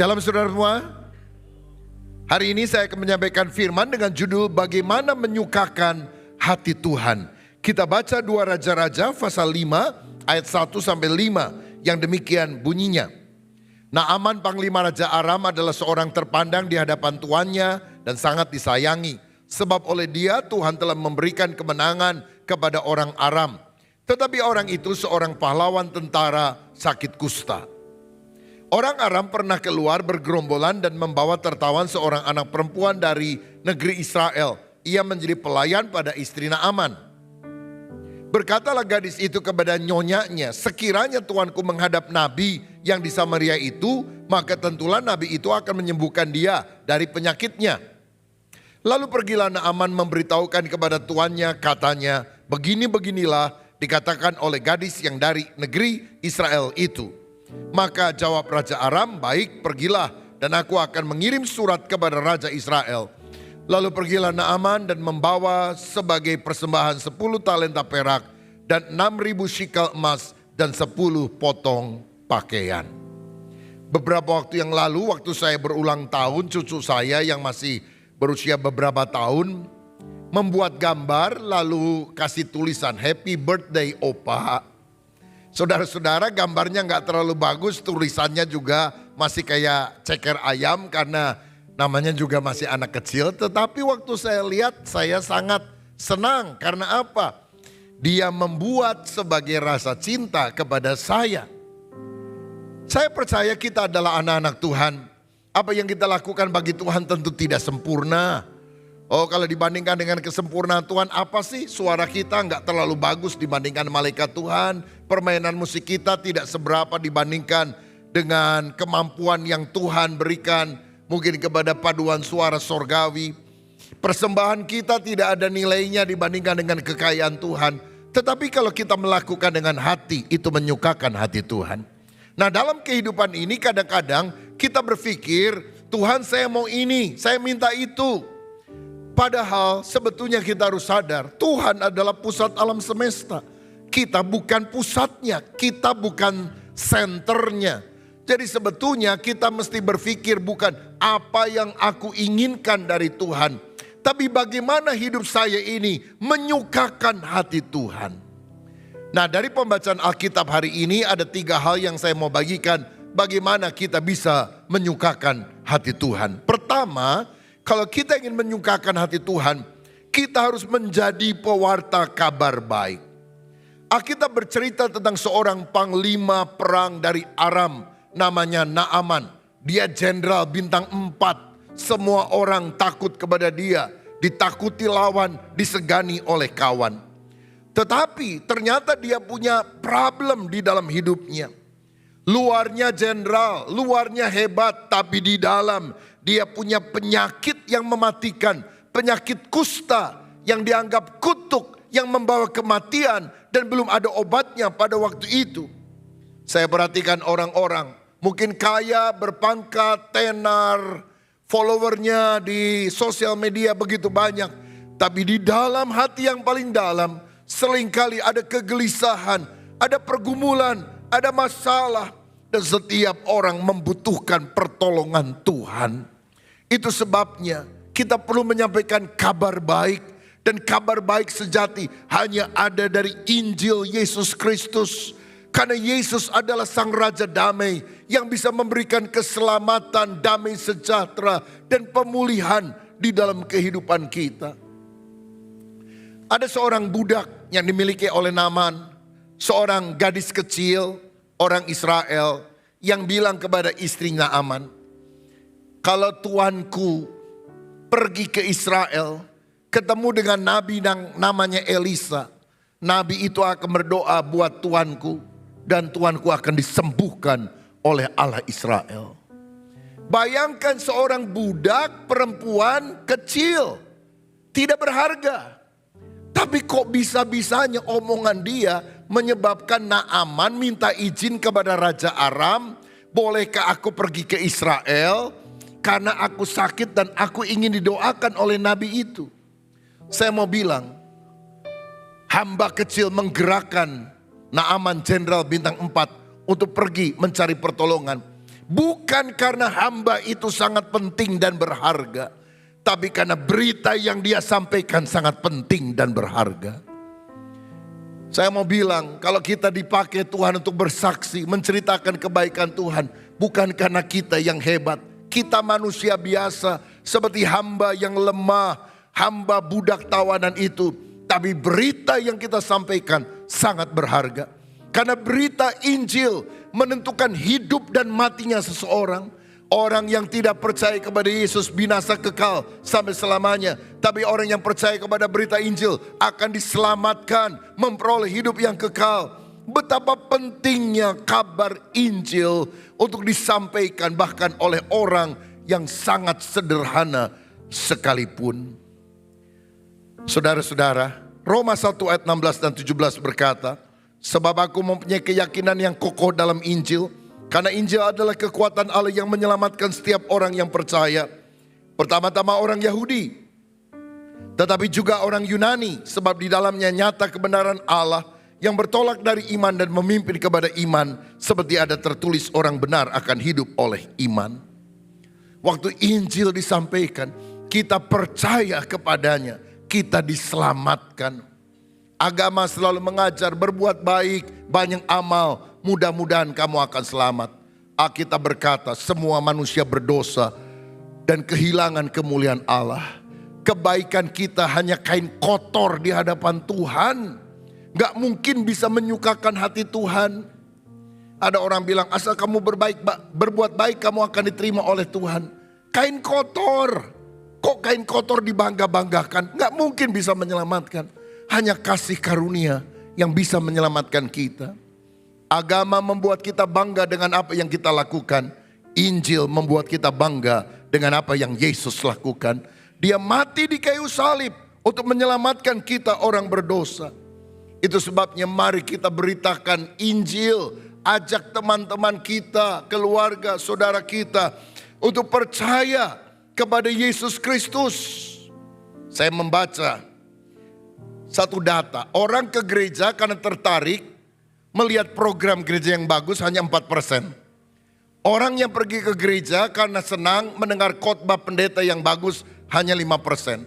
Shalom saudara semua. Hari ini saya akan menyampaikan firman dengan judul Bagaimana Menyukakan Hati Tuhan. Kita baca 2 Raja-Raja pasal 5 ayat 1 sampai 5 yang demikian bunyinya. Naaman panglima Raja Aram adalah seorang terpandang di hadapan tuannya dan sangat disayangi. Sebab oleh dia Tuhan telah memberikan kemenangan kepada orang Aram. Tetapi orang itu seorang pahlawan tentara sakit kusta. Orang Aram pernah keluar bergerombolan dan membawa tertawan seorang anak perempuan dari negeri Israel. Ia menjadi pelayan pada istri Naaman. Berkatalah gadis itu kepada nyonyanya, sekiranya tuanku menghadap nabi yang di Samaria itu, maka tentulah nabi itu akan menyembuhkan dia dari penyakitnya. Lalu pergilah Naaman memberitahukan kepada tuannya, katanya, begini-beginilah dikatakan oleh gadis yang dari negeri Israel itu. Maka jawab Raja Aram, baik pergilah dan aku akan mengirim surat kepada Raja Israel. Lalu pergilah Naaman dan membawa sebagai persembahan 10 talenta perak dan 6.000 shikel emas dan 10 potong pakaian. Beberapa waktu yang lalu waktu saya berulang tahun, cucu saya yang masih berusia beberapa tahun membuat gambar lalu kasih tulisan Happy Birthday Opa. Saudara-saudara, gambarnya nggak terlalu bagus, tulisannya juga masih kayak ceker ayam karena namanya juga masih anak kecil. Tetapi waktu saya lihat saya sangat senang karena apa? Dia membuat sebagai rasa cinta kepada saya. Saya percaya kita adalah anak-anak Tuhan. Apa yang kita lakukan bagi Tuhan tentu tidak sempurna. Oh, kalau dibandingkan dengan kesempurnaan Tuhan, apa sih? Suara kita nggak terlalu bagus dibandingkan malaikat Tuhan. Permainan musik kita tidak seberapa dibandingkan dengan kemampuan yang Tuhan berikan. Mungkin kepada paduan suara sorgawi. Persembahan kita tidak ada nilainya dibandingkan dengan kekayaan Tuhan. Tetapi kalau kita melakukan dengan hati, itu menyukakan hati Tuhan. Nah, dalam kehidupan ini kadang-kadang kita berpikir, Tuhan saya mau ini, saya minta itu. Padahal sebetulnya kita harus sadar Tuhan adalah pusat alam semesta. Kita bukan pusatnya, kita bukan senternya. Jadi sebetulnya kita mesti berpikir bukan apa yang aku inginkan dari Tuhan. Tapi bagaimana hidup saya ini menyukakan hati Tuhan. Nah, dari pembacaan Alkitab hari ini ada 3 hal yang saya mau bagikan. Bagaimana kita bisa menyukakan hati Tuhan. Pertama, kalau kita ingin menyukakan hati Tuhan, kita harus menjadi pewarta kabar baik. Alkitab bercerita tentang seorang panglima perang dari Aram, namanya Naaman. Dia jenderal bintang 4. Semua orang takut kepada dia, ditakuti lawan, disegani oleh kawan. Tetapi ternyata dia punya problem di dalam hidupnya. Luarnya jenderal, luarnya hebat, tapi di dalam dia punya penyakit yang mematikan, penyakit kusta yang dianggap kutuk yang membawa kematian dan belum ada obatnya pada waktu itu. Saya perhatikan orang-orang mungkin kaya, berpangkat, tenar, followernya di sosial media begitu banyak. Tapi di dalam hati yang paling dalam seringkali ada kegelisahan, ada pergumulan, ada masalah. Dan setiap orang membutuhkan pertolongan Tuhan. Itu sebabnya kita perlu menyampaikan kabar baik. Dan kabar baik sejati hanya ada dari Injil Yesus Kristus. Karena Yesus adalah Sang Raja Damai yang bisa memberikan keselamatan, damai sejahtera, dan pemulihan di dalam kehidupan kita. Ada seorang budak yang dimiliki oleh Naaman, seorang gadis kecil, orang Israel yang bilang kepada istri Naaman, kalau tuanku pergi ke Israel, ketemu dengan nabi yang namanya Elisa, nabi itu akan berdoa buat tuanku dan tuanku akan disembuhkan oleh Allah Israel. Bayangkan seorang budak perempuan kecil, tidak berharga. Tapi kok bisa-bisanya omongan dia menyebabkan Naaman minta izin kepada Raja Aram, bolehkah aku pergi ke Israel karena aku sakit dan aku ingin didoakan oleh nabi itu. Saya mau bilang, hamba kecil menggerakkan Naaman jenderal bintang 4 untuk pergi mencari pertolongan. Bukan karena hamba itu sangat penting dan berharga, tapi karena berita yang dia sampaikan sangat penting dan berharga. Saya mau bilang, kalau kita dipakai Tuhan untuk bersaksi, menceritakan kebaikan Tuhan, bukan karena kita yang hebat. Kita manusia biasa, seperti hamba yang lemah, hamba budak tawanan itu. Tapi berita yang kita sampaikan sangat berharga. Karena berita Injil menentukan hidup dan matinya seseorang. Orang yang tidak percaya kepada Yesus binasa kekal sampai selamanya. Tapi orang yang percaya kepada berita Injil akan diselamatkan, memperoleh hidup yang kekal. Betapa pentingnya kabar Injil untuk disampaikan bahkan oleh orang yang sangat sederhana sekalipun. Saudara-saudara, Roma 1 ayat 16 dan 17 berkata, sebab aku mempunyai keyakinan yang kokoh dalam Injil, karena Injil adalah kekuatan Allah yang menyelamatkan setiap orang yang percaya. Pertama-tama orang Yahudi, tetapi juga orang Yunani, sebab di dalamnya nyata kebenaran Allah yang bertolak dari iman dan memimpin kepada iman, seperti ada tertulis orang benar akan hidup oleh iman. Waktu Injil disampaikan, kita percaya kepadanya, kita diselamatkan. Agama selalu mengajar berbuat baik, banyak amal, mudah-mudahan kamu akan selamat. Alkitab berkata semua manusia berdosa dan kehilangan kemuliaan Allah. Kebaikan kita hanya kain kotor di hadapan Tuhan. Gak mungkin bisa menyukakan hati Tuhan. Ada orang bilang asal kamu berbuat baik kamu akan diterima oleh Tuhan. Kain kotor. Kok kain kotor dibangga-banggakan? Gak mungkin bisa menyelamatkan. Hanya kasih karunia yang bisa menyelamatkan kita. Agama membuat kita bangga dengan apa yang kita lakukan. Injil membuat kita bangga dengan apa yang Yesus lakukan. Dia mati di kayu salib untuk menyelamatkan kita orang berdosa. Itu sebabnya mari kita beritakan Injil. Ajak teman-teman kita, keluarga, saudara kita untuk percaya kepada Yesus Kristus. Saya membaca satu data, orang ke gereja karena tertarik melihat program gereja yang bagus hanya 4%. Orang yang pergi ke gereja karena senang mendengar khotbah pendeta yang bagus hanya 5%.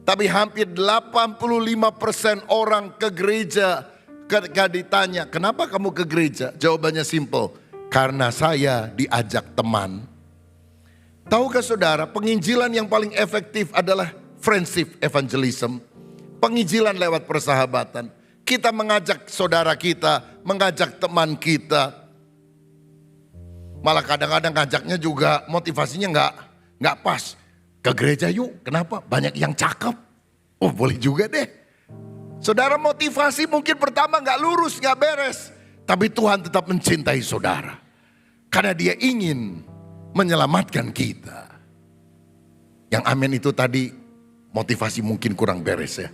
Tapi hampir 85% orang ke gereja ketika ditanya, kenapa kamu ke gereja? Jawabannya simple, karena saya diajak teman. Tahukah saudara, penginjilan yang paling efektif adalah friendship evangelism. Penginjilan lewat persahabatan. Kita mengajak saudara kita, mengajak teman kita. Malah kadang-kadang ngajaknya juga motivasinya nggak pas. Ke gereja yuk, kenapa? Banyak yang cakep. Oh boleh juga deh. Saudara motivasi mungkin pertama nggak lurus, nggak beres. Tapi Tuhan tetap mencintai saudara. Karena dia ingin menyelamatkan kita. Yang amin itu tadi motivasi mungkin kurang beres ya.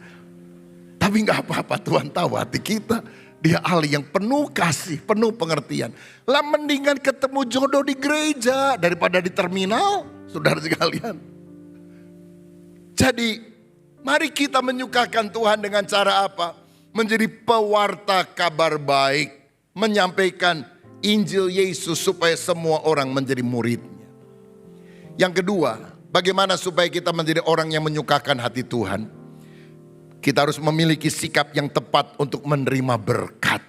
Tapi gak apa-apa, Tuhan tahu hati kita. Dia Allah yang penuh kasih, penuh pengertian. Lah mendingan ketemu jodoh di gereja daripada di terminal, saudara sekalian. Jadi mari kita menyukakan Tuhan dengan cara apa? Menjadi pewarta kabar baik. Menyampaikan Injil Yesus supaya semua orang menjadi muridnya. Yang kedua, bagaimana supaya kita menjadi orang yang menyukakan hati Tuhan? Kita harus memiliki sikap yang tepat untuk menerima berkat.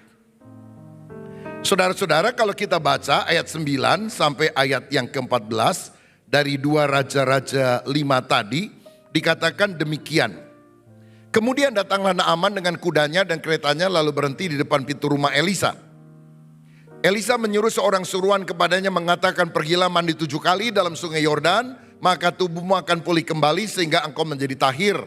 Saudara-saudara, kalau kita baca ayat 9 sampai ayat yang ke-14 dari 2 Raja-Raja 5 tadi, dikatakan demikian. Kemudian datanglah Naaman dengan kudanya dan keretanya lalu berhenti di depan pintu rumah Elisa. Elisa menyuruh seorang suruhan kepadanya mengatakan, pergilah mandi 7 kali dalam sungai Yordan, maka tubuhmu akan pulih kembali sehingga engkau menjadi tahir.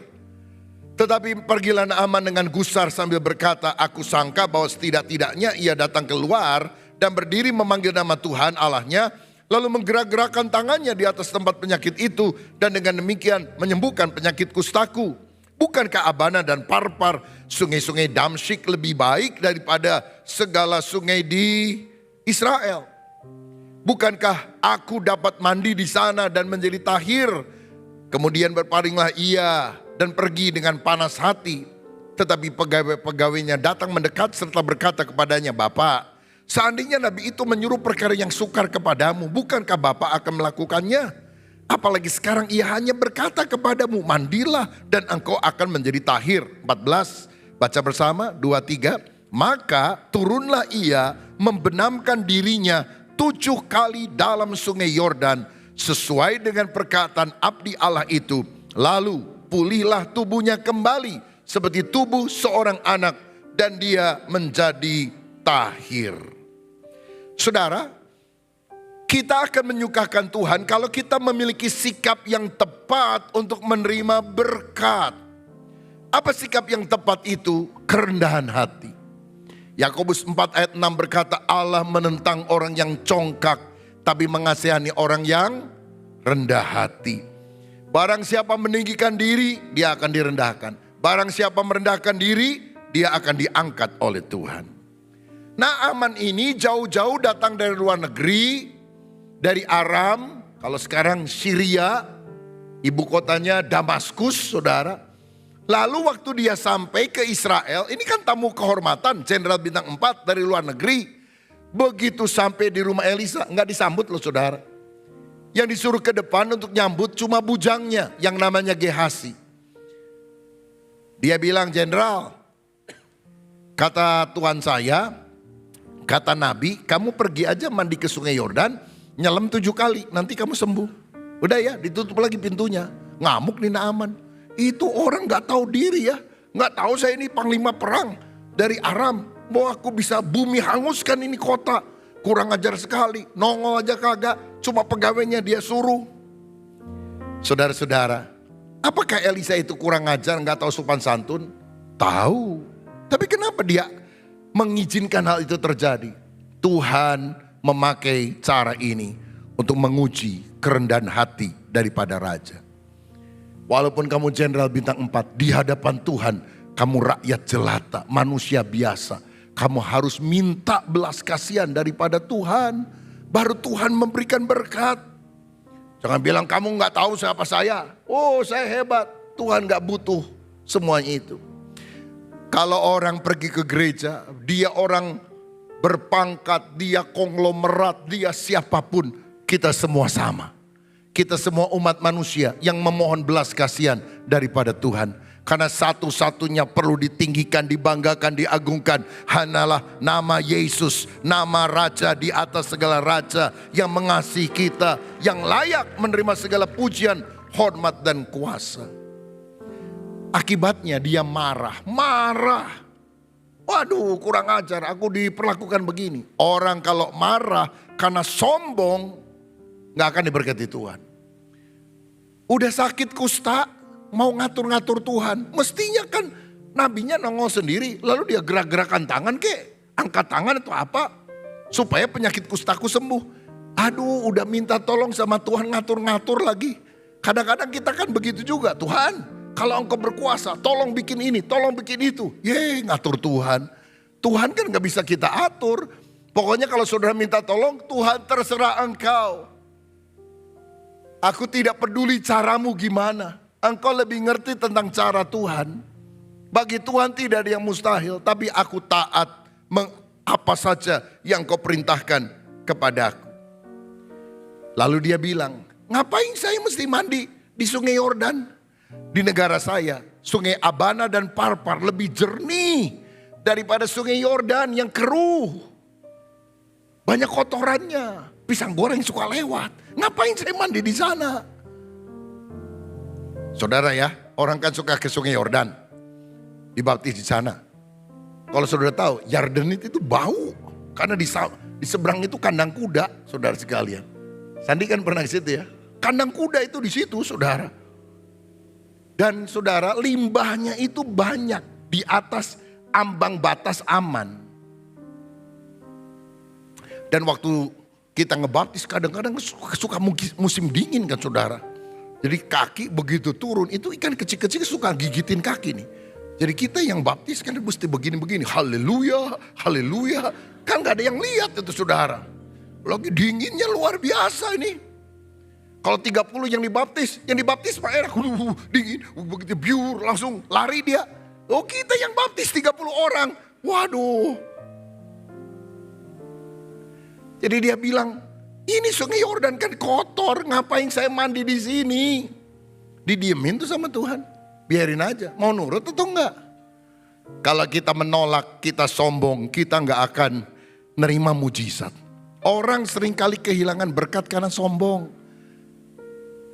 Tetapi pergilah Naaman dengan gusar sambil berkata, aku sangka bahwa setidak-tidaknya ia datang keluar dan berdiri memanggil nama Tuhan Allahnya, lalu menggerak-gerakkan tangannya di atas tempat penyakit itu dan dengan demikian menyembuhkan penyakit kustaku. Bukankah Abana dan Parpar, sungai-sungai Damsyik lebih baik daripada segala sungai di Israel? Bukankah aku dapat mandi di sana dan menjadi tahir? Kemudian berpalinglah ia dan pergi dengan panas hati. Tetapi pegawai-pegawainya datang mendekat serta berkata kepadanya, Bapak, Seandainya nabi itu menyuruh perkara yang sukar kepadamu, bukankah Bapa akan melakukannya? Apalagi sekarang ia hanya berkata kepadamu, mandilah dan engkau akan menjadi tahir. 14, baca bersama, 2, 3. Maka turunlah ia membenamkan dirinya 7 kali dalam sungai Yordan, sesuai dengan perkataan abdi Allah itu. Lalu pulihlah tubuhnya kembali seperti tubuh seorang anak, dan dia menjadi tahir. Saudara, kita akan menyukakan Tuhan kalau kita memiliki sikap yang tepat untuk menerima berkat. Apa sikap yang tepat itu? Kerendahan hati. Yakobus 4 ayat 6 berkata, Allah menentang orang yang congkak, tapi mengasihani orang yang rendah hati. Barang siapa meninggikan diri, dia akan direndahkan. Barang siapa merendahkan diri, dia akan diangkat oleh Tuhan. Naaman ini jauh-jauh datang dari luar negeri, dari Aram, kalau sekarang Syria, ibu kotanya Damaskus, saudara. Lalu waktu dia sampai ke Israel, ini kan tamu kehormatan, Jenderal Bintang 4 dari luar negeri. Begitu sampai di rumah Elisa, nggak disambut loh saudara. Yang disuruh ke depan untuk nyambut cuma bujangnya yang namanya Gehasi. Dia bilang, Jenderal, kata Tuhan saya, kata Nabi, kamu pergi aja mandi ke sungai Yordan, nyelam 7 kali, nanti kamu sembuh. Udah ya, ditutup lagi pintunya. Ngamuk nih Naaman. Itu orang gak tahu diri ya. Gak tahu saya ini panglima perang dari Aram. Mau aku bisa bumi hanguskan ini kota. Kurang ajar sekali, nongol aja kagak. Cuma pegawainya dia suruh. Saudara-saudara, apakah Elisa itu kurang ajar, gak tahu sopan santun? Tahu. Tapi kenapa dia mengizinkan hal itu terjadi? Tuhan memakai cara ini untuk menguji kerendahan hati daripada raja. Walaupun kamu Jenderal Bintang 4, di hadapan Tuhan kamu rakyat jelata, manusia biasa. Kamu harus minta belas kasihan daripada Tuhan, baru Tuhan memberikan berkat. Jangan bilang kamu gak tahu siapa saya. Oh saya hebat, Tuhan gak butuh semuanya itu. Kalau orang pergi ke gereja, dia orang berpangkat, dia konglomerat, dia siapapun, kita semua sama. Kita semua umat manusia yang memohon belas kasihan daripada Tuhan. Karena satu-satunya perlu ditinggikan, dibanggakan, diagungkan hanyalah nama Yesus, nama Raja di atas segala raja, yang mengasihi kita, yang layak menerima segala pujian, hormat dan kuasa. Akibatnya dia marah. Waduh kurang ajar, aku diperlakukan begini. Orang kalau marah karena sombong, gak akan diberkati Tuhan. Udah sakit kusta, mau ngatur-ngatur Tuhan. Mestinya kan nabinya nongol sendiri, lalu dia gerak-gerakan tangan angkat tangan atau apa, supaya penyakit kustaku sembuh. Aduh udah minta tolong sama Tuhan, ngatur-ngatur lagi. Kadang-kadang kita kan begitu juga, Tuhan kalau engkau berkuasa tolong bikin ini, tolong bikin itu. Ngatur Tuhan. Tuhan kan gak bisa kita atur. Pokoknya kalau saudara minta tolong, Tuhan terserah engkau. Aku tidak peduli caramu gimana. Engkau lebih ngerti tentang cara Tuhan. Bagi Tuhan tidak ada yang mustahil. Tapi aku taat apa saja yang kau perintahkan kepadaku. Lalu dia bilang, ngapain saya mesti mandi di sungai Yordan? Di negara saya, sungai Abana dan Parpar lebih jernih daripada sungai Yordan yang keruh. Banyak kotorannya. Pisang goreng suka lewat. Ngapain saya mandi di sana? Saudara ya, orang kan suka ke sungai Yordan, dibaptis di sana. Kalau saudara tahu, Yarden itu bau. Karena di seberang itu kandang kuda, saudara sekalian. Sandi kan pernah ke situ ya. Kandang kuda itu di situ, saudara. Dan saudara, limbahnya itu banyak di atas ambang batas aman. Dan waktu kita ngebaptis kadang-kadang suka musim dingin kan saudara. Jadi kaki begitu turun, itu ikan kecil-kecil suka gigitin kaki nih. Jadi kita yang baptis kan mesti begini-begini. Haleluya, haleluya. Kan gak ada yang lihat itu saudara. Lagi dinginnya luar biasa ini. Kalau 30 yang dibaptis Pak Era, dingin, begitu biur langsung lari dia. Oh kita yang baptis 30 orang, waduh. Jadi dia bilang, ini sungai Yordan kan kotor, ngapain saya mandi di sini? Didiemin tuh sama Tuhan, biarin aja, mau nurut atau enggak? Kalau kita menolak, kita sombong, kita enggak akan nerima mujizat. Orang seringkali kehilangan berkat karena sombong.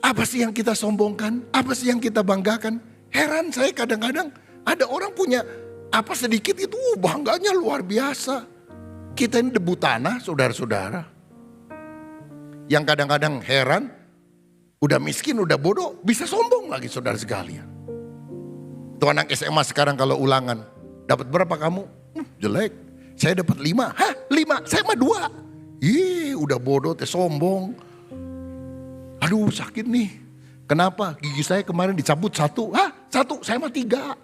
Apa sih yang kita sombongkan? Apa sih yang kita banggakan? Heran saya kadang-kadang ada orang punya apa sedikit itu bangganya luar biasa. Kita ini debu tanah saudara-saudara. Yang kadang-kadang heran, udah miskin, udah bodoh, bisa sombong lagi saudara sekalian. Tuh anak SMA sekarang kalau ulangan, dapat berapa kamu? Jelek, saya dapat 5. Hah 5? Saya mah 2. Ih udah bodoh teh sombong. Aduh sakit nih. Kenapa? Gigi saya kemarin dicabut 1. Hah 1? Saya mah 3.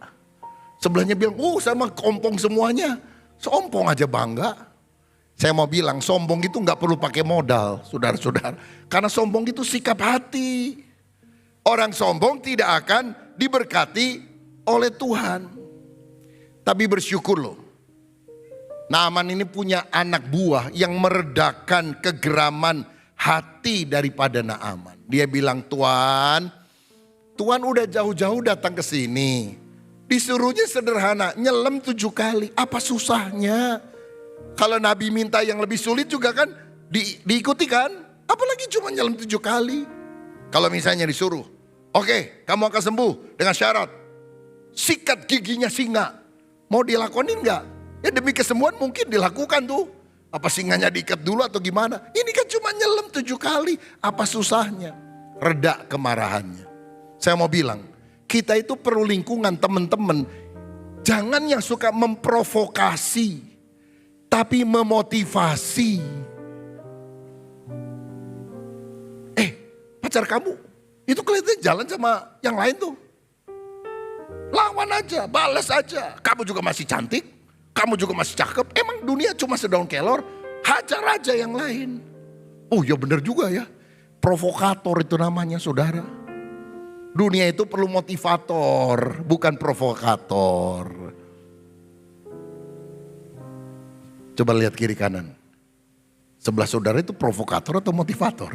Sebelahnya bilang, saya mah kompong semuanya. Sombong aja bangga. Saya mau bilang sombong itu gak perlu pakai modal saudara-saudara. Karena sombong itu sikap hati. Orang sombong tidak akan diberkati oleh Tuhan. Tapi bersyukur loh. Naaman ini punya anak buah yang meredakan kegeraman hati daripada Naaman. Dia bilang, Tuan udah jauh-jauh datang ke sini. Disuruhnya sederhana, nyelam 7 kali. Apa susahnya? Kalau Nabi minta yang lebih sulit juga kan diikuti kan? Apalagi cuma nyelam 7 kali. Kalau misalnya disuruh, oke, kamu akan sembuh dengan syarat sikat giginya singa. Mau dilakonin gak? Ya demi kesembuhan mungkin dilakukan tuh. Apa singanya diikat dulu atau gimana? Ini kan cuma nyelam 7 kali. Apa susahnya? Reda kemarahannya. Saya mau bilang, kita itu perlu lingkungan teman-teman. Jangan yang suka memprovokasi, tapi memotivasi. Pacar kamu itu kelihatannya jalan sama yang lain tuh. Lawan aja, balas aja. Kamu juga masih cantik. Kamu juga masih cakep. Emang dunia cuma sedaun kelor? Hajar aja yang lain. Oh ya benar juga ya. Provokator itu namanya saudara. Dunia itu perlu motivator, bukan provokator. Coba lihat kiri kanan. Sebelah saudara itu provokator atau motivator?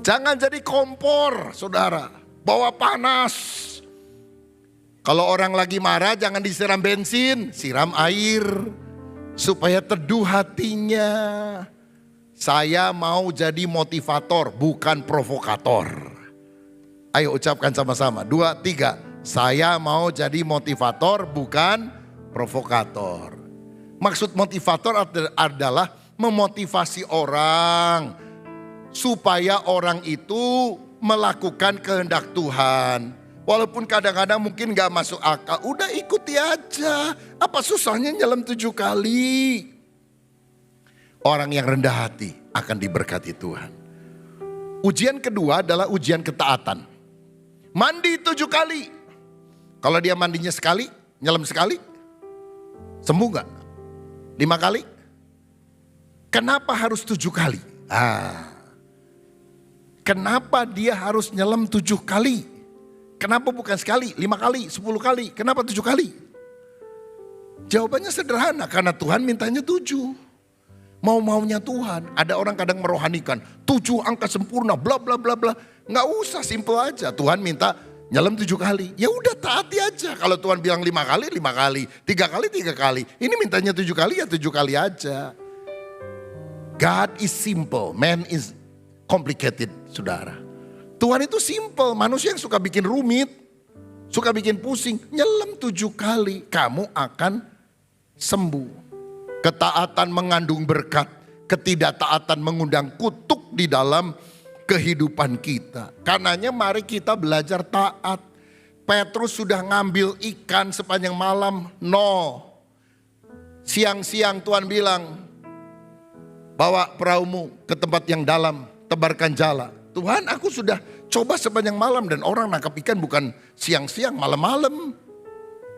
Jangan jadi kompor saudara. Bawa panas. Kalau orang lagi marah jangan disiram bensin, siram air supaya teduh hatinya. Saya mau jadi motivator bukan provokator. Ayo ucapkan sama-sama, 2, 3. Saya mau jadi motivator bukan provokator. Maksud motivator adalah memotivasi orang supaya orang itu melakukan kehendak Tuhan. Walaupun kadang-kadang mungkin gak masuk akal, udah ikuti aja. Apa susahnya nyelam 7 kali? Orang yang rendah hati akan diberkati Tuhan. Ujian kedua adalah ujian ketaatan. Mandi 7 kali. Kalau dia mandinya sekali, nyelam sekali, sembuh gak? 5 kali? Kenapa harus 7 kali? Kenapa dia harus nyelam 7 kali? Kenapa bukan sekali, 5 kali, 10 kali? Kenapa 7 kali? Jawabannya sederhana, karena Tuhan mintanya 7. Mau-maunya Tuhan. Ada orang kadang merohanikan, 7 angka sempurna, bla bla bla bla. Nggak usah, simple aja. Tuhan minta nyelam 7 kali. Ya udah taati aja. Kalau Tuhan bilang 5 kali, 5 kali. 3 kali, 3 kali. Ini mintanya 7 kali, ya 7 kali aja. God is simple, man is complicated, saudara. Tuhan itu simple, manusia yang suka bikin rumit, suka bikin pusing. Nyelam 7 kali, kamu akan sembuh. Ketaatan mengandung berkat, ketidaktaatan mengundang kutuk di dalam kehidupan kita. Karenanya mari kita belajar taat. Petrus sudah ngambil ikan sepanjang malam, no. Siang-siang Tuhan bilang, bawa perahumu ke tempat yang dalam, tebarkan jala. Tuhan, aku sudah coba sepanjang malam dan orang nangkap ikan bukan siang-siang, malam-malam.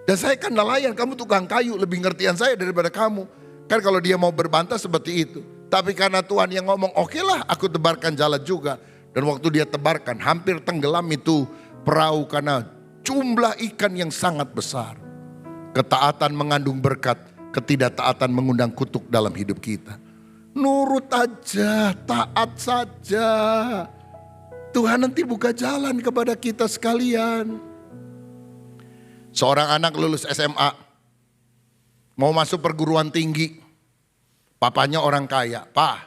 Dan saya kan nelayan, kamu tukang kayu, lebih ngertian saya daripada kamu. Kan kalau dia mau berbantah seperti itu. Tapi karena Tuhan yang ngomong, oke lah aku tebarkan jala juga. Dan waktu dia tebarkan, hampir tenggelam itu perahu karena jumlah ikan yang sangat besar. Ketaatan mengandung berkat, ketidaktaatan mengundang kutuk dalam hidup kita. Nurut aja, taat saja. Tuhan nanti buka jalan kepada kita sekalian. Seorang anak lulus SMA, mau masuk perguruan tinggi. Papanya orang kaya. Pak,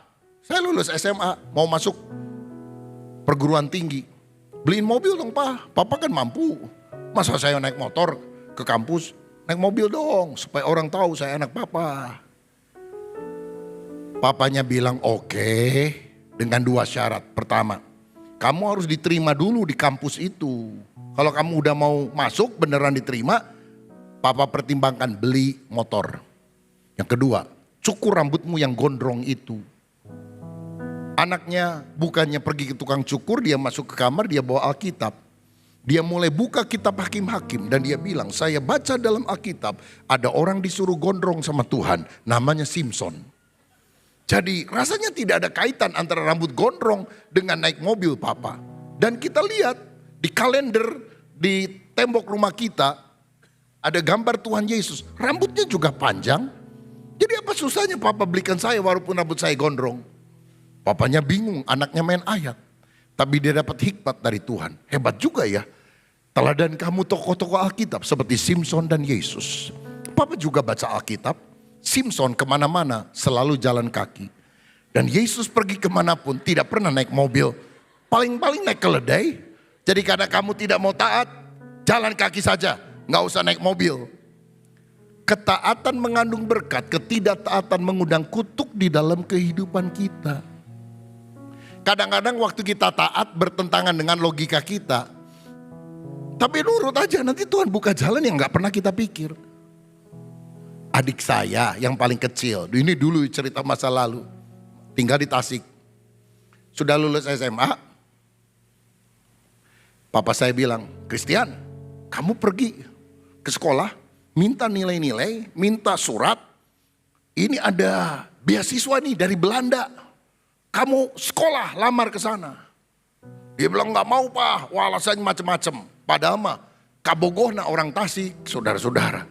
saya lulus SMA, mau masuk perguruan tinggi. Beliin mobil dong Pak, Papa kan mampu. Masa saya naik motor ke kampus? Naik mobil dong, supaya orang tahu saya anak Papa. Papanya bilang oke, dengan 2 syarat. Pertama, kamu harus diterima dulu di kampus itu. Kalau kamu udah mau masuk beneran diterima, Papa pertimbangkan beli motor. Yang kedua, cukur rambutmu yang gondrong itu. Anaknya bukannya pergi ke tukang cukur, dia masuk ke kamar, dia bawa Alkitab. Dia mulai buka kitab Hakim-Hakim dan dia bilang, saya baca dalam Alkitab ada orang disuruh gondrong sama Tuhan, namanya Simpson. Jadi rasanya tidak ada kaitan antara rambut gondrong dengan naik mobil Papa. Dan kita lihat di kalender di tembok rumah kita ada gambar Tuhan Yesus. Rambutnya juga panjang. Jadi apa susahnya Papa belikan saya walaupun rambut saya gondrong. Papanya bingung, anaknya main ayat. Tapi dia dapat hikmat dari Tuhan. Hebat juga ya. Teladan kamu tokoh-tokoh Alkitab seperti Simpson dan Yesus. Papa juga baca Alkitab. Simpson kemana-mana selalu jalan kaki. Dan Yesus pergi kemanapun tidak pernah naik mobil. Paling-paling naik keledai. Jadi karena kamu tidak mau taat, jalan kaki saja. Nggak usah naik mobil. Ketaatan mengandung berkat, ketidaktaatan mengundang kutuk di dalam kehidupan kita. Kadang-kadang waktu kita taat bertentangan dengan logika kita. Tapi nurut aja, nanti Tuhan buka jalan yang gak pernah kita pikir. Adik saya yang paling kecil, ini dulu cerita masa lalu. Tinggal di Tasik. Sudah lulus SMA. Papa saya bilang, Christian, kamu pergi ke sekolah, minta nilai-nilai, minta surat. Ini ada beasiswa nih dari Belanda. Kamu sekolah, lamar ke sana. Dia bilang gak mau Pak, wah alasannya macam-macam. Padahal mah kabogohna orang Tasik, saudara-saudara.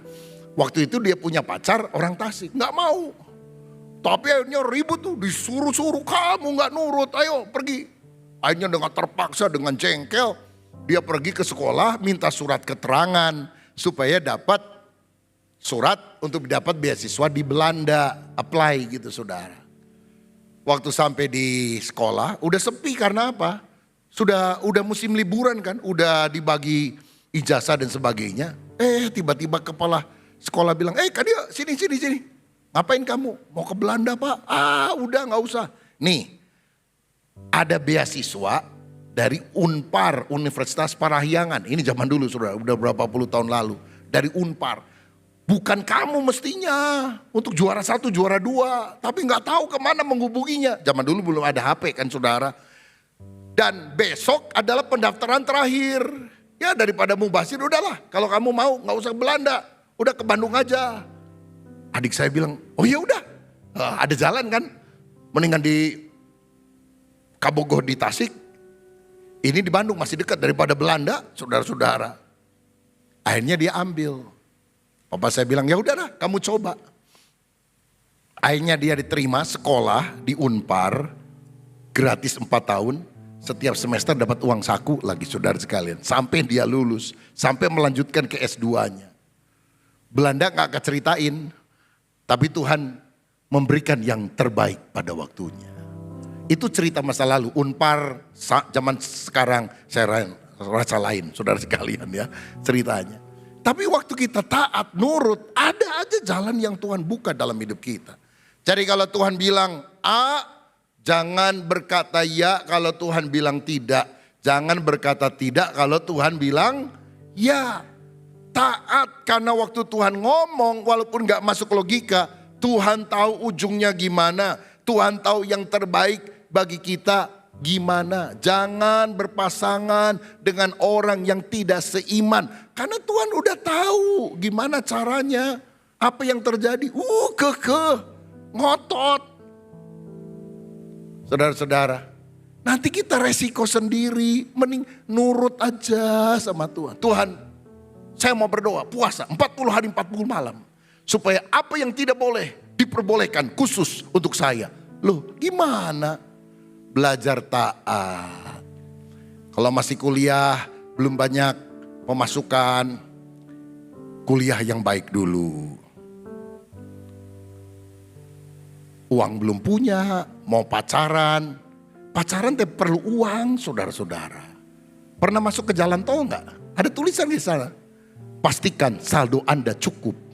Waktu itu dia punya pacar orang Tasik, gak mau. Tapi akhirnya ribut tuh, disuruh-suruh kamu gak nurut, ayo pergi. Akhirnya dengan terpaksa, dengan jengkel, dia pergi ke sekolah minta surat keterangan supaya dapat surat untuk dapat beasiswa di Belanda, apply gitu saudara. Waktu sampai di sekolah udah sepi karena apa? Udah musim liburan kan, udah dibagi ijazah dan sebagainya. Tiba-tiba kepala sekolah bilang, Kadia sini. Ngapain kamu? Mau ke Belanda Pak? Udah gak usah. Nih, ada beasiswa dari Unpar, Universitas Parahyangan. Ini zaman dulu sudah berapa puluh tahun lalu. Dari Unpar. Bukan kamu mestinya untuk juara 1, juara 2. Tapi gak tahu kemana menghubunginya. Zaman dulu belum ada HP kan saudara. Dan besok adalah pendaftaran terakhir. Ya daripada mubazir udahlah. Kalau kamu mau gak usah ke Belanda. Udah ke Bandung aja. Adik saya bilang, oh ya udah. Ada jalan kan. Mendingan di Kabogoh di Tasik. Ini di Bandung masih dekat daripada Belanda saudara-saudara. Akhirnya dia ambil. Papa saya bilang ya udahlah kamu coba. Akhirnya dia diterima sekolah di Unpar gratis 4 tahun. Setiap semester dapat uang saku lagi saudara sekalian. Sampai dia lulus, sampai melanjutkan ke S2-nya. Belanda gak akan ceritain, tapi Tuhan memberikan yang terbaik pada waktunya. Itu cerita masa lalu. Unpar zaman sekarang saya rasa lain saudara sekalian ya ceritanya. Tapi waktu kita taat, nurut, ada aja jalan yang Tuhan buka dalam hidup kita. Jadi kalau Tuhan bilang A, jangan berkata ya kalau Tuhan bilang tidak. Jangan berkata tidak kalau Tuhan bilang ya. Taat karena waktu Tuhan ngomong walaupun gak masuk logika. Tuhan tahu ujungnya gimana. Tuhan tahu yang terbaik bagi kita gimana. Jangan berpasangan dengan orang yang tidak seiman. Karena Tuhan udah tahu gimana caranya. Apa yang terjadi. Ngotot. Saudara-saudara. Nanti kita resiko sendiri. Mending nurut aja sama Tuhan. Tuhan, saya mau berdoa puasa 40 hari 40 malam. supaya apa yang tidak boleh diperbolehkan khusus untuk saya. Loh, gimana? Belajar taat. Kalau masih kuliah, belum banyak pemasukan, kuliah yang baik dulu. Uang belum punya, mau pacaran. Pacaran perlu uang, saudara-saudara. Pernah masuk ke jalan tol enggak? Ada tulisan di sana. Pastikan saldo Anda cukup.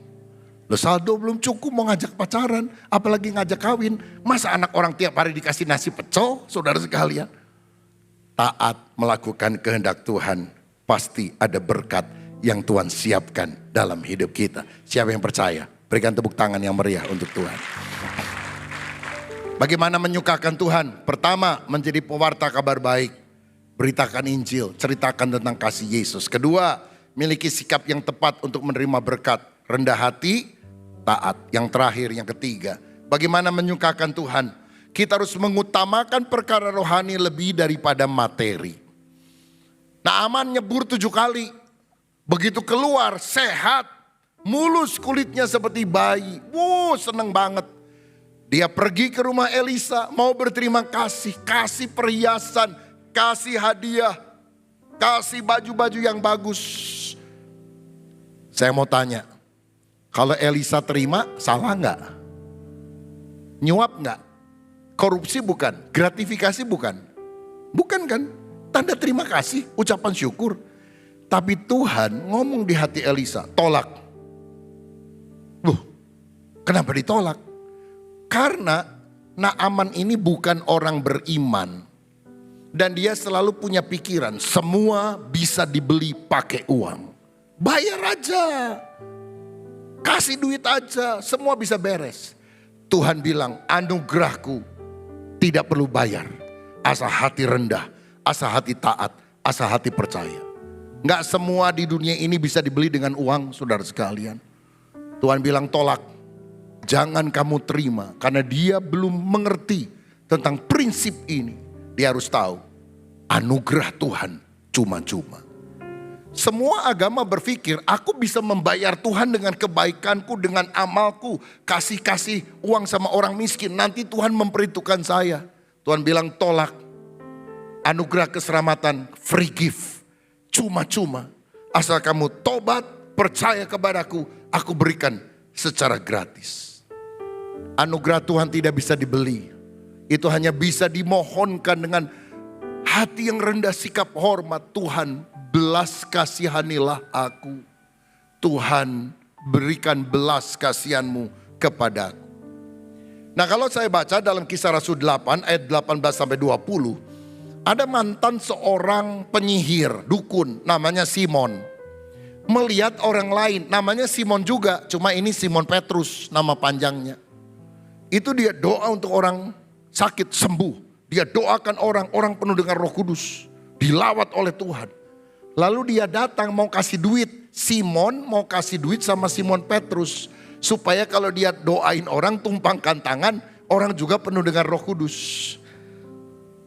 Loh, saldo belum cukup mau ngajak pacaran, apalagi ngajak kawin. Masa anak orang tiap hari dikasih nasi pecel, saudara sekalian? Taat melakukan kehendak Tuhan, pasti ada berkat yang Tuhan siapkan dalam hidup kita. Siapa yang percaya? Berikan tepuk tangan yang meriah untuk Tuhan. Bagaimana menyukakan Tuhan? Pertama, menjadi pewarta kabar baik. Beritakan Injil, ceritakan tentang kasih Yesus. Kedua, miliki sikap yang tepat untuk menerima berkat. Rendah hati, taat. Yang terakhir, yang ketiga, bagaimana menyukakan Tuhan? Kita harus mengutamakan perkara rohani lebih daripada materi. Naaman nyebur 7 kali. Begitu keluar, sehat. Mulus kulitnya seperti bayi. Wow, seneng banget. Dia pergi ke rumah Elisa, mau berterima kasih. Kasih perhiasan, kasih hadiah, kasih baju-baju yang bagus. Saya mau tanya, kalau Elisa terima, salah nggak? Nyuap nggak? Korupsi bukan? Gratifikasi bukan? Bukan kan? Tanda terima kasih, ucapan syukur. Tapi Tuhan ngomong di hati Elisa, tolak. Loh, kenapa ditolak? Karena Naaman ini bukan orang beriman. Dan dia selalu punya pikiran, semua bisa dibeli pakai uang. Bayar aja, kasih duit aja, semua bisa beres. Tuhan bilang, anugerahku tidak perlu bayar. Asal hati rendah, asal hati taat, asal hati percaya. Nggak semua di dunia ini bisa dibeli dengan uang, saudara sekalian. Tuhan bilang tolak, jangan kamu terima. Karena dia belum mengerti tentang prinsip ini. Dia harus tahu, anugerah Tuhan cuma-cuma. Semua agama berpikir, aku bisa membayar Tuhan dengan kebaikanku, dengan amalku. Kasih uang sama orang miskin, nanti Tuhan memperhitungkan saya. Tuhan bilang tolak. Anugerah keselamatan, free gift. Cuma-cuma. Asal kamu tobat, percaya kepadaku, aku berikan secara gratis. Anugerah Tuhan tidak bisa dibeli. Itu hanya bisa dimohonkan dengan hati yang rendah, sikap hormat. Tuhan, belas kasihanilah aku. Tuhan, berikan belas kasihanmu kepadaku. Nah, kalau saya baca dalam Kisah Rasul 8 ayat 18-20, ada mantan seorang penyihir, dukun, namanya Simon. Melihat orang lain, namanya Simon juga, cuma ini Simon Petrus nama panjangnya. Itu dia doa untuk orang sakit sembuh. Dia doakan orang penuh dengan Roh Kudus, dilawat oleh Tuhan. Lalu dia datang mau kasih duit. Simon mau kasih duit sama Simon Petrus, supaya kalau dia doain orang, tumpangkan tangan, orang juga penuh dengan Roh Kudus.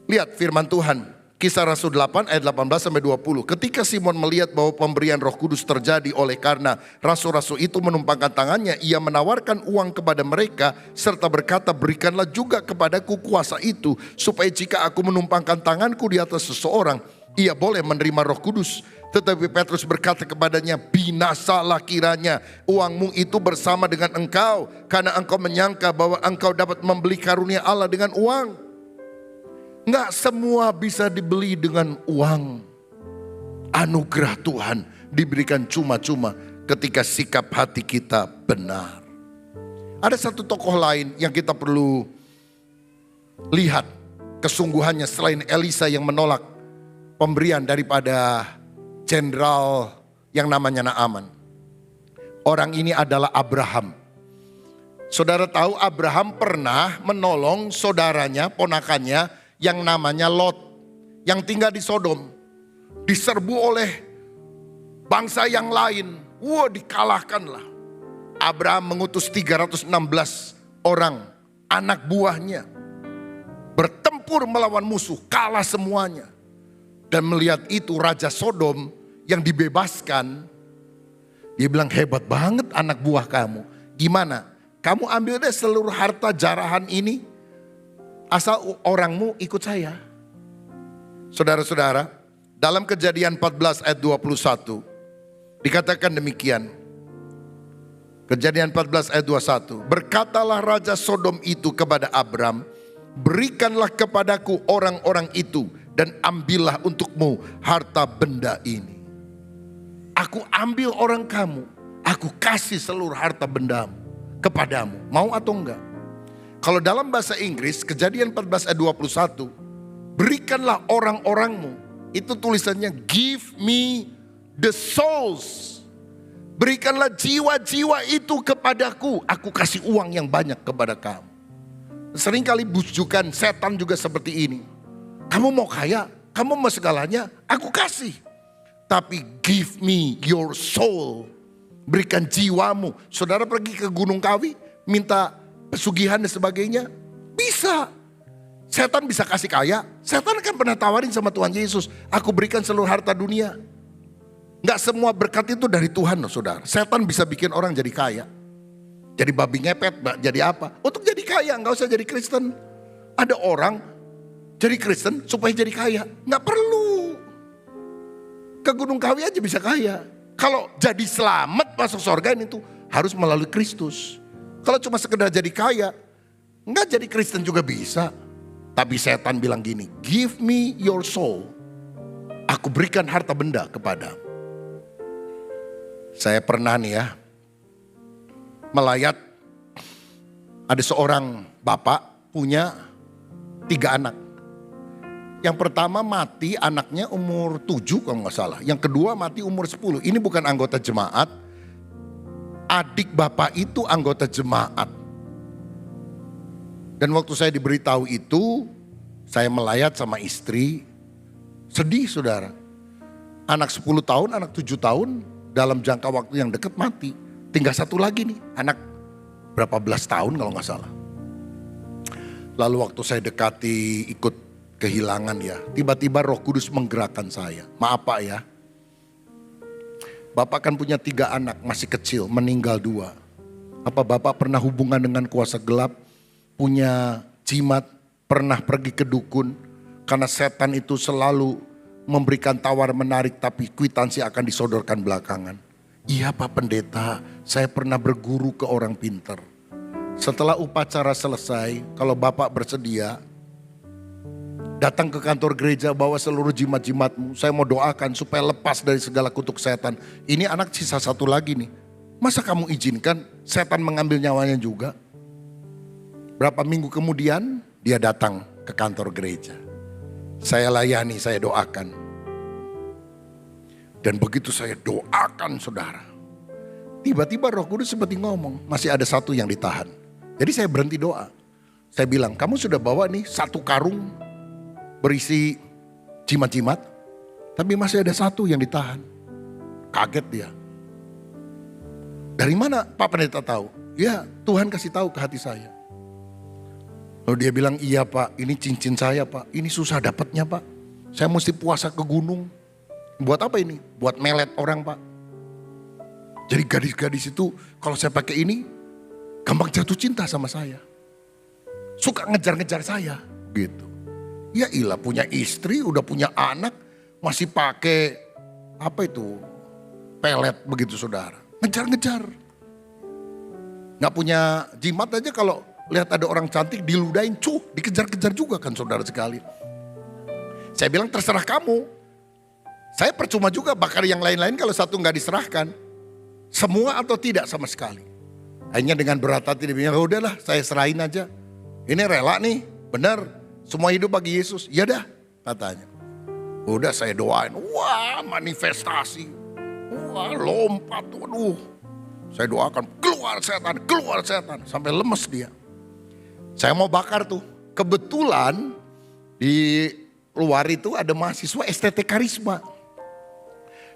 Lihat firman Tuhan, Kisah Rasul 8 ayat 18-20. Ketika Simon melihat bahwa pemberian Roh Kudus terjadi oleh karena rasul-rasul itu menumpangkan tangannya, ia menawarkan uang kepada mereka serta berkata, berikanlah juga kepadaku kuasa itu, supaya jika aku menumpangkan tanganku di atas seseorang, ia boleh menerima Roh Kudus. Tetapi Petrus berkata kepadanya, binasalah kiranya uangmu itu bersama dengan engkau, karena engkau menyangka bahwa engkau dapat membeli karunia Allah dengan uang. Enggak semua bisa dibeli dengan uang. Anugerah Tuhan diberikan cuma-cuma ketika sikap hati kita benar. Ada satu tokoh lain yang kita perlu lihat kesungguhannya selain Elisa yang menolak pemberian daripada jenderal yang namanya Naaman. Orang ini adalah Abraham. Saudara tahu Abraham pernah menolong saudaranya, ponakannya yang namanya Lot, yang tinggal di Sodom. Diserbu oleh bangsa yang lain. Wah, dikalahkanlah. Abraham mengutus 316 orang anak buahnya bertempur melawan musuh, kalah semuanya. Dan melihat itu Raja Sodom yang dibebaskan, dia bilang hebat banget anak buah kamu. Gimana? Kamu ambil deh seluruh harta jarahan ini, asal orangmu ikut saya. Saudara-saudara, dalam Kejadian 14 ayat 21, dikatakan demikian. Kejadian 14 ayat 21. Berkatalah Raja Sodom itu kepada Abram, berikanlah kepadaku orang-orang itu dan ambillah untukmu harta benda ini. Aku ambil orang kamu, aku kasih seluruh harta bendamu kepadamu. Mau atau enggak? Kalau dalam bahasa Inggris, Kejadian 14 ayat 21, berikanlah orang-orangmu. Itu tulisannya give me the souls. Berikanlah jiwa-jiwa itu kepadaku. Aku kasih uang yang banyak kepada kamu. Seringkali bujukan setan juga seperti ini. Kamu mau kaya, kamu mau segalanya, aku kasih. Tapi give me your soul. Berikan jiwamu. Saudara pergi ke Gunung Kawi, minta pesugihan dan sebagainya, bisa. Setan bisa kasih kaya. Setan kan pernah tawarin sama Tuhan Yesus, aku berikan seluruh harta dunia. Gak semua berkat itu dari Tuhan loh saudara. Setan bisa bikin orang jadi kaya. Jadi babi ngepet, jadi apa? Untuk jadi kaya, gak usah jadi Kristen. Ada orang jadi Kristen supaya jadi kaya. Gak perlu. Ke Gunung Kawi aja bisa kaya. Kalau jadi selamat masuk surga itu harus melalui Kristus. Kalau cuma sekedar jadi kaya, enggak jadi Kristen juga bisa. Tapi setan bilang gini, give me your soul. Aku berikan harta benda kepadamu. Saya pernah nih ya, melayat. Ada seorang bapak punya 3 anak. Yang pertama mati anaknya umur 7 kalau gak salah. Yang kedua mati umur 10. Ini bukan anggota jemaat. Adik bapak itu anggota jemaat. Dan waktu saya diberitahu itu, saya melayat sama istri. Sedih saudara. Anak 10 tahun, anak 7 tahun dalam jangka waktu yang dekat mati. Tinggal satu lagi nih, anak berapa belas tahun kalau gak salah. Lalu waktu saya dekati ikut kehilangan ya, tiba-tiba Roh Kudus menggerakkan saya. Maaf Pak ya, Bapak kan punya 3 anak masih kecil, meninggal 2. Apa Bapak pernah hubungan dengan kuasa gelap, punya jimat, pernah pergi ke dukun? Karena setan itu selalu memberikan tawar menarik tapi kwitansi akan disodorkan belakangan. Iya Pak Pendeta, saya pernah berguru ke orang pinter. Setelah upacara selesai, kalau Bapak bersedia, datang ke kantor gereja, bawa seluruh jimat-jimatmu. Saya mau doakan supaya lepas dari segala kutuk setan. Ini anak sisa 1 lagi nih. Masa kamu izinkan setan mengambil nyawanya juga? Berapa minggu kemudian dia datang ke kantor gereja. Saya layani, saya doakan. Dan begitu saya doakan saudara, tiba-tiba Roh Kudus seperti ngomong, masih ada 1 yang ditahan. Jadi saya berhenti doa. Saya bilang, kamu sudah bawa nih 1 karung berisi jimat-jimat, tapi masih ada 1 yang ditahan. Kaget dia. Dari mana Pak Pendeta tahu? Ya Tuhan kasih tahu ke hati saya. Lalu dia bilang, iya Pak, ini cincin saya Pak, ini susah dapatnya Pak. Saya mesti puasa ke gunung. Buat apa ini? Buat melet orang Pak. Jadi gadis-gadis itu kalau saya pakai ini, gampang jatuh cinta sama saya. Suka ngejar-ngejar saya gitu. Ya ilah, punya istri, udah punya anak, masih pakai apa itu, pelet begitu saudara. Ngejar-ngejar. Gak punya jimat aja kalau lihat ada orang cantik diludahin, dikejar-kejar juga kan saudara sekali. Saya bilang terserah kamu. Saya percuma juga bakar yang lain-lain kalau 1 gak diserahkan. Semua atau tidak sama sekali. Hanya dengan berat hati dia bilang, ya udahlah saya serahin aja. Ini rela nih, benar. Semua hidup bagi Yesus, ya dah katanya. Udah saya doain, wah manifestasi, wah lompat, waduh. Saya doakan keluar setan, sampai lemes dia. Saya mau bakar tuh, kebetulan di luar itu ada mahasiswa STT Karisma.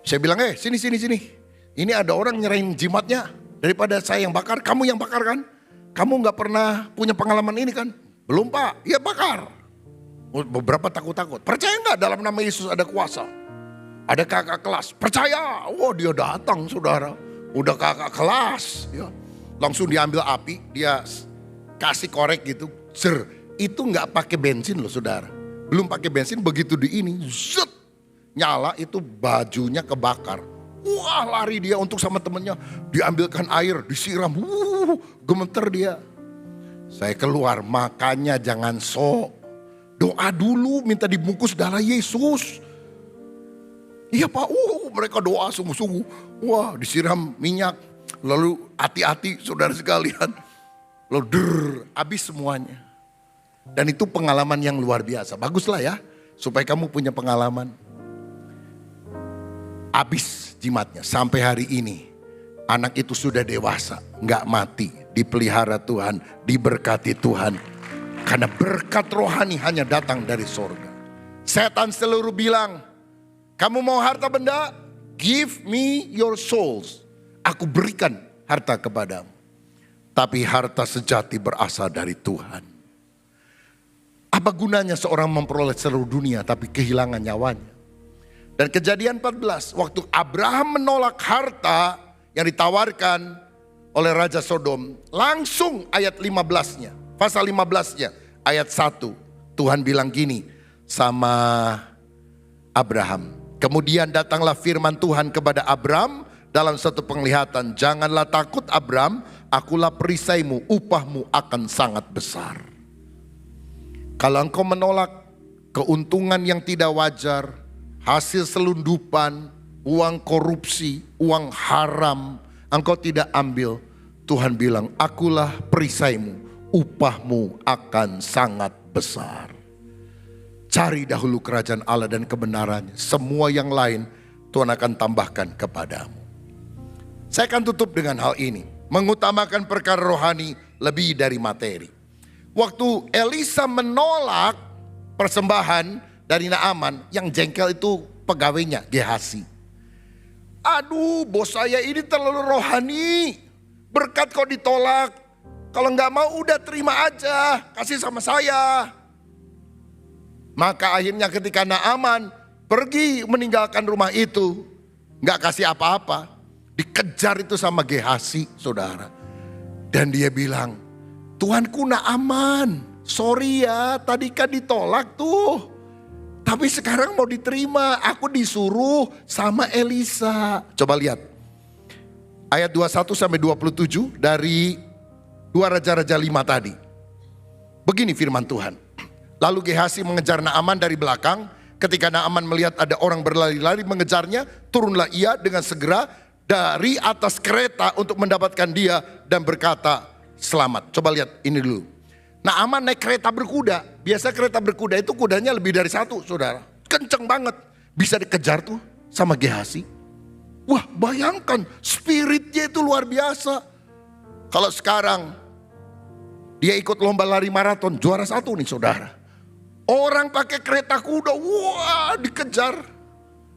Saya bilang, sini. Ini ada orang nyerahin jimatnya, daripada saya yang bakar, kamu yang bakar kan? Kamu gak pernah punya pengalaman ini kan? Belum Pak, ya bakar. Beberapa takut-takut. Percaya nggak dalam nama Yesus ada kuasa? Ada kakak kelas. Percaya. Dia datang saudara. Udah kakak kelas. Ya. langsung diambil api, dia kasih korek gitu, itu nggak pakai bensin loh saudara. Belum pakai bensin, begitu di ini, zet, nyala itu bajunya kebakar. Wah, lari dia untuk sama temennya, diambilkan air, disiram, gemeter dia. Saya keluar, makanya jangan sok. Doa dulu, minta dibungkus darah Yesus. Iya Pak, mereka doa sungguh-sungguh. Wah, disiram minyak. Lalu hati-hati saudara sekalian. Lalu habis semuanya. Dan itu pengalaman yang luar biasa. Baguslah ya, supaya kamu punya pengalaman. Habis jimatnya, sampai hari ini. Anak itu sudah dewasa, gak mati. Dipelihara Tuhan, diberkati Tuhan. Karena berkat rohani hanya datang dari sorga. Setan selalu bilang, kamu mau harta benda? Give me your souls. Aku berikan harta kepadamu. Tapi harta sejati berasal dari Tuhan. Apa gunanya seorang memperoleh seluruh dunia tapi kehilangan nyawanya? Dan Kejadian 14, waktu Abraham menolak harta yang ditawarkan oleh Raja Sodom, langsung ayat 15-nya, pasal 15-nya, ayat 1, Tuhan bilang gini sama Abraham. Kemudian datanglah firman Tuhan kepada Abraham dalam satu penglihatan. Janganlah takut Abraham, akulah perisaimu, upahmu akan sangat besar. Kalau engkau menolak keuntungan yang tidak wajar, hasil selundupan, uang korupsi, uang haram, engkau tidak ambil, Tuhan bilang, akulah perisaimu, upahmu akan sangat besar. Cari dahulu kerajaan Allah dan kebenarannya. Semua yang lain Tuhan akan tambahkan kepadamu. Saya akan tutup dengan hal ini. Mengutamakan perkara rohani lebih dari materi. Waktu Elisa menolak persembahan dari Naaman, yang jengkel itu pegawainya, Gehasi. Aduh, bos saya ini terlalu rohani. Berkat kok ditolak. Kalau nggak mau udah terima aja, kasih sama saya. Maka akhirnya ketika Naaman pergi meninggalkan rumah itu, nggak kasih apa-apa, dikejar itu sama Gehasi, saudara. Dan dia bilang, Tuanku Naaman, sorry ya, tadi kan ditolak tuh. Tapi sekarang mau diterima, aku disuruh sama Elisa. Coba lihat, ayat 21-27 dari 2 Raja-Raja 5 tadi. Begini firman Tuhan. Lalu Gehasi mengejar Naaman dari belakang. Ketika Naaman melihat ada orang berlari-lari mengejarnya, turunlah ia dengan segera dari atas kereta untuk mendapatkan dia dan berkata, selamat. Coba lihat ini dulu. Naaman naik kereta berkuda. Biasa kereta berkuda itu kudanya lebih dari satu, saudara. Kenceng banget. Bisa dikejar tuh sama Gehasi. Wah, bayangkan spiritnya itu luar biasa. Kalau sekarang dia ikut lomba lari maraton, juara 1 nih saudara. Orang pakai kereta kuda, wah dikejar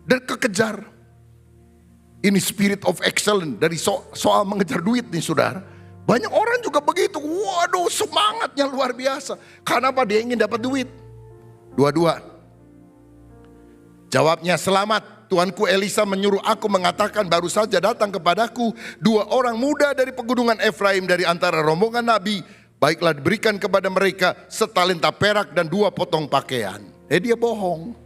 dan kekejar. Ini spirit of excellence dari soal mengejar duit nih saudara. Banyak orang juga begitu, waduh semangatnya luar biasa. Karena apa? Dia ingin dapat duit. 22. Jawabnya, selamat, Tuanku Elisa menyuruh aku mengatakan baru saja datang kepadaku 2 orang muda dari pegunungan Efraim dari antara rombongan Nabi. Baiklah diberikan kepada mereka setalenta perak dan 2 potong pakaian. Dia bohong.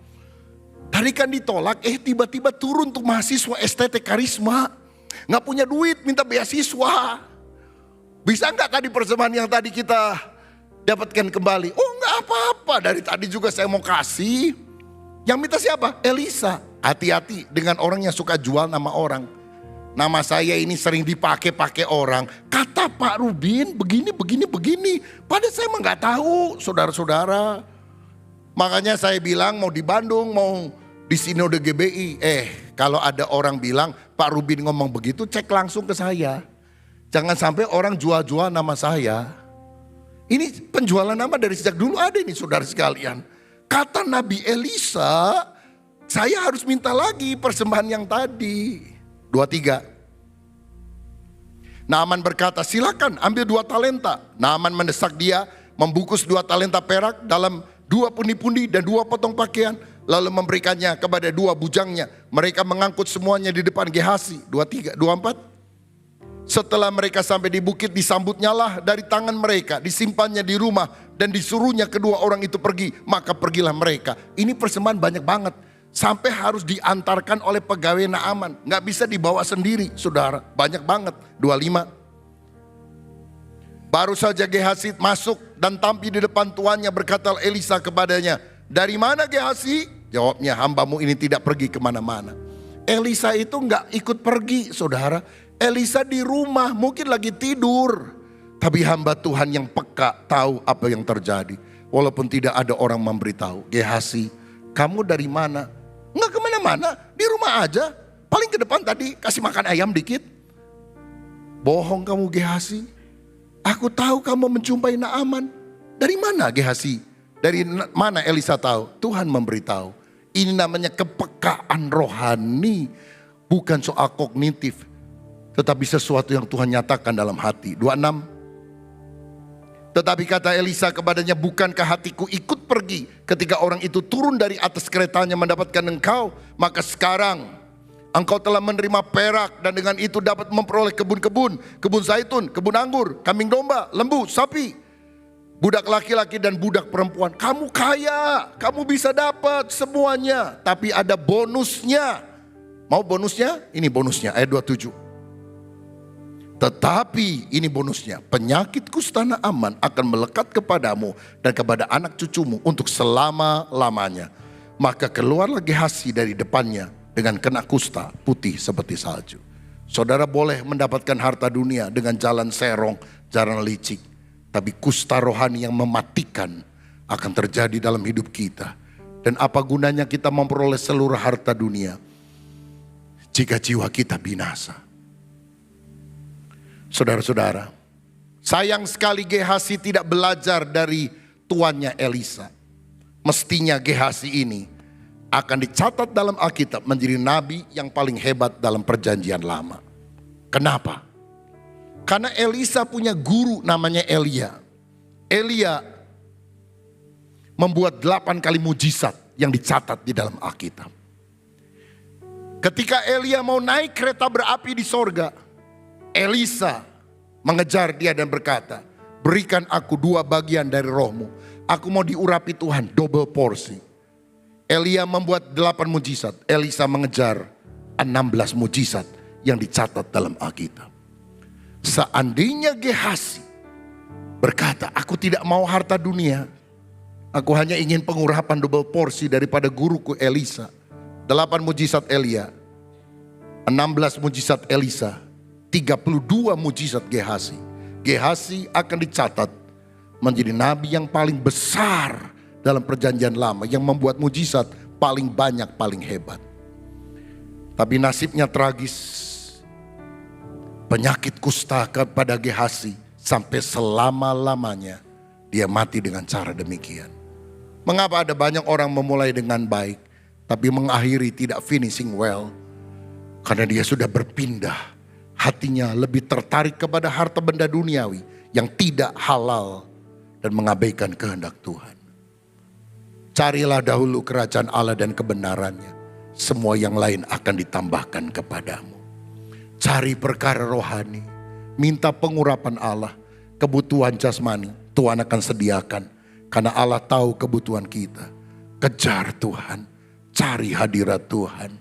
Tadi kan ditolak, tiba-tiba turun tuh mahasiswa STT Karisma. Gak punya duit, minta beasiswa. Bisa gak tadi persembahan yang tadi kita dapatkan kembali? Oh gak apa-apa, dari tadi juga saya mau kasih. Yang minta siapa? Elisa. Hati-hati dengan orang yang suka jual nama orang. Nama saya ini sering dipakai orang. Kata Pak Rubin begini. Padahal saya mah gak tahu, saudara-saudara. Makanya saya bilang mau di Bandung, mau di Sinode GBI. Kalau ada orang bilang Pak Rubin ngomong begitu, cek langsung ke saya. Jangan sampai orang jual-jual nama saya. Ini penjualan nama dari sejak dulu ada nih saudara sekalian. Kata Nabi Elisa, saya harus minta lagi persembahan yang tadi. 23. Naaman berkata, silakan ambil 2 talenta. Naaman mendesak dia membungkus 2 talenta perak dalam 2 pundi-pundi dan 2 potong pakaian. Lalu memberikannya kepada 2 bujangnya. Mereka mengangkut semuanya di depan Gehasi. 24. Setelah mereka sampai di bukit, disambutnya lah dari tangan mereka, disimpannya di rumah, dan disuruhnya kedua orang itu pergi. Maka pergilah mereka. Ini persembahan banyak banget. Sampai harus diantarkan oleh pegawai Naaman. Nggak bisa dibawa sendiri, saudara. Banyak banget. 25. Baru saja Gehazi masuk dan tampil di depan tuannya, berkata Elisa kepadanya, "Dari mana Gehazi?" Jawabnya, "Hambamu ini tidak pergi kemana-mana." Elisa itu nggak ikut pergi, saudara. Elisa di rumah, mungkin lagi tidur. Tapi hamba Tuhan yang peka tahu apa yang terjadi. Walaupun tidak ada orang memberitahu. "Gehazi, kamu dari mana?" "Nggak kemana-mana, di rumah aja. Paling ke depan tadi kasih makan ayam dikit." "Bohong kamu Gehazi. Aku tahu kamu menjumpai Naaman." "Dari mana Gehazi?" "Dari mana Elisa tahu?" Tuhan memberitahu. Ini namanya kepekaan rohani. Bukan soal kognitif, tetapi sesuatu yang Tuhan nyatakan dalam hati. 26. Tetapi kata Elisa kepadanya, "Bukankah hatiku ikut pergi ketika orang itu turun dari atas keretanya mendapatkan engkau? Maka sekarang engkau telah menerima perak dan dengan itu dapat memperoleh kebun-kebun, kebun zaitun, kebun anggur, kambing domba, lembu, sapi, budak laki-laki dan budak perempuan. Kamu kaya, kamu bisa dapat semuanya. Tapi ada bonusnya." Mau bonusnya? Ini bonusnya, ayat 27. "Tetapi ini bonusnya, penyakit kusta Naaman akan melekat kepadamu dan kepada anak cucumu untuk selama-lamanya." Maka keluarlah Gehazi dari depannya dengan kena kusta putih seperti salju. Saudara boleh mendapatkan harta dunia dengan jalan serong, jalan licik. Tapi kusta rohani yang mematikan akan terjadi dalam hidup kita. Dan apa gunanya kita memperoleh seluruh harta dunia jika jiwa kita binasa? Saudara-saudara, sayang sekali Gehazi tidak belajar dari tuannya Elisa. Mestinya Gehazi ini akan dicatat dalam Alkitab menjadi nabi yang paling hebat dalam perjanjian lama. Kenapa? Karena Elisa punya guru namanya Elia. Elia membuat 8 kali mujizat yang dicatat di dalam Alkitab. Ketika Elia mau naik kereta berapi di sorga, Elisa mengejar dia dan berkata, "Berikan aku 2 bagian dari rohmu. Aku mau diurapi Tuhan double porsi." Elia membuat 8 mujizat. Elisa mengejar 16 mujizat yang dicatat dalam Alkitab. Seandainya Gehazi berkata, "Aku tidak mau harta dunia. Aku hanya ingin pengurapan double porsi daripada guruku Elisa." 8 mujizat Elia, 16 mujizat Elisa, 32 mujizat Gehazi. Gehazi akan dicatat menjadi nabi yang paling besar dalam perjanjian lama, yang membuat mujizat paling banyak, paling hebat. Tapi nasibnya tragis. Penyakit kusta kepada Gehazi sampai selama-lamanya dia mati dengan cara demikian. Mengapa ada banyak orang memulai dengan baik tapi mengakhiri tidak finishing well? Karena dia sudah berpindah. Hatinya lebih tertarik kepada harta benda duniawi yang tidak halal dan mengabaikan kehendak Tuhan. Carilah dahulu kerajaan Allah dan kebenarannya. Semua yang lain akan ditambahkan kepadamu. Cari perkara rohani. Minta pengurapan Allah. Kebutuhan jasmani Tuhan akan sediakan. Karena Allah tahu kebutuhan kita. Kejar Tuhan. Cari hadirat Tuhan.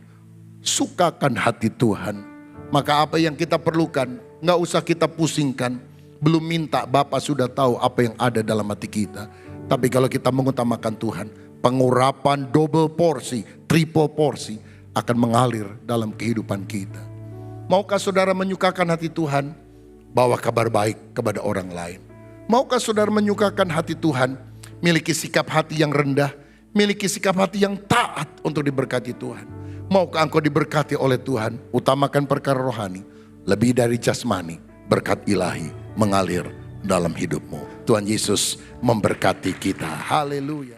Sukakan hati Tuhan. Maka apa yang kita perlukan, gak usah kita pusingkan. Belum minta, Bapa sudah tahu apa yang ada dalam hati kita. Tapi kalau kita mengutamakan Tuhan, pengurapan double porsi, triple porsi akan mengalir dalam kehidupan kita. Maukah saudara menyukakan hati Tuhan? Bawa kabar baik kepada orang lain. Maukah saudara menyukakan hati Tuhan? Miliki sikap hati yang rendah. Miliki sikap hati yang taat untuk diberkati Tuhan. Maukah engkau diberkati oleh Tuhan? Utamakan perkara rohani. Lebih dari jasmani. Berkat ilahi mengalir dalam hidupmu. Tuhan Yesus memberkati kita. Haleluya.